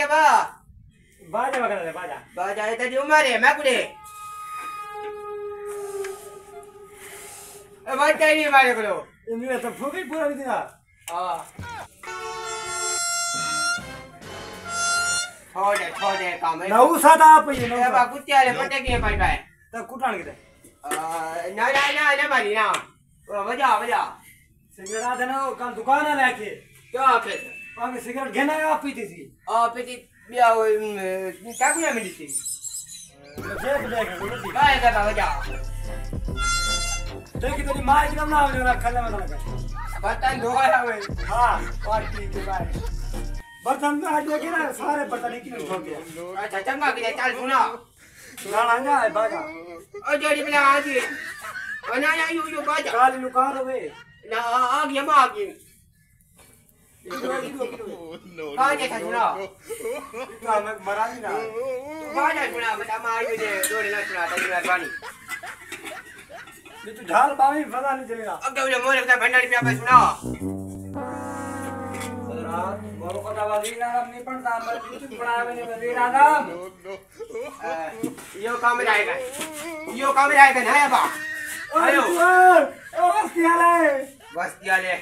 के बा बाजा वगैरह बाजा बाजा इधर जो मारे मैं कुड़े ए बाजा नहीं मारे करो ये तो फुकी पूरा भी दिना हां छोड़े काम है नऊ सादा आप ये ए बा कुत्ते वाले पटे के पाई पाए तो कुटाण के ना मारी ना बजा सिगरेट देना कल दुकान है लेके क्या आखे आगे सिगरेट घेना आप पीती थी पीती बिया क्या कुछ मिली थी देख काय का बजा देख तेरी मां एकदम ना आवे खल्ले में लगा बर्तन धोया हुए हां पार्टी के बाद बर्तन तो आज देखे ना सारे बर्तन एक में ठोक गया अच्छा चंगा के चल सुना गाना जा बागा ओ जोड़ी बना आजी ना यो बाजा काली लुकार होवे ना आ गया मां आ गई बाजा था सुना तो मैं मरा नहीं रहा बाजा सुना बता मार के जोड़ी ना सुना तेरी मेहरबानी ये तो झाल बावी पता नहीं चलेगा अब तो मोरे का भंडारी पे आप सुना रात मोरो को दवाली ना अपनी पड़ता मैं कुछ बनावे नहीं बदे राम यो काम रहेगा ना बा आयो ओ बस क्या ले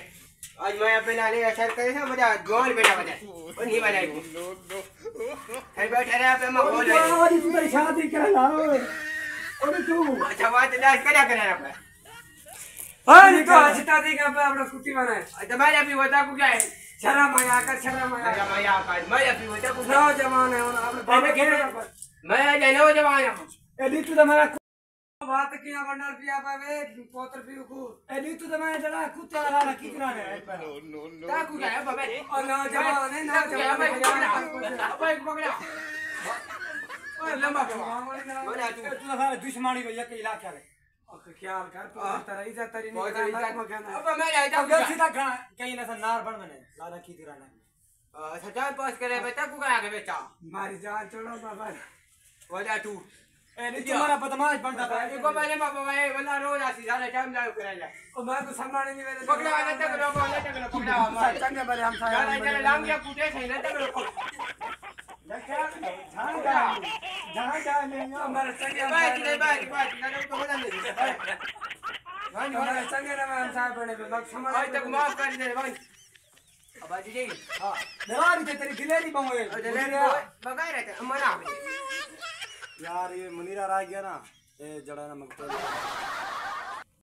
आज मैं अपने नाले असर करे ना बजा गोल बेटा बजा और नहीं बजाएगी कहीं बैठे रहे पे मैं बोल रहा हूं तू मेरी शादी करना और तू अच्छा बात डांस क्या करना है हां तो हंसता थी का अपना कुटी बनाए तुम्हारे अभी बता को क्या है शर्म आया मैं अभी बता को नौजवान है अपने बाबे खेले मैं नौजवान हूं एडी तू तुम्हारा बात किया बंडल पिया पावे पोतर पियो को एडी तू तुम्हारे जरा कुत्ता वाला कितना है क्या को क्या है बाबे और नौजवान है नौजवान पकड़ा ओए लंबा बोला तू सारे दुश्मनी भैया के इलाके में ख्याल कर तू तेरा इज्जत तेरी नहीं अब मैं जाता अब सीधा कहीं ना नार बन बने लाला की तिराना सजान पास करे बेटा को क्या आगे बेटा मारी जान छोड़ो बाबा वजह तू ए नहीं तुम्हारा बदमाश बनता था देखो मैंने बाबा भाई वाला रोज आसी सारे टाइम जाओ करेला और मैं तो संभालने नहीं मेरे पकड़ा वाला तक रो वाला तक रो पकड़ा हमारे चंगे बड़े हम था यार जरा लांग या कूटे सही ना तक रो जहां जा ले हमारे चंगे बात ना तो बोला नहीं भाई हमारे चंगे ना हम साहब बने तो लोग समझ आज तक माफ कर दे भाई अब आज जी हां मेरी तेरी दिलेरी बंगोए दिलेरी बगाई रहते हम ना यार ये मुनीरा रह गया ना ये जड़ा ना मगतो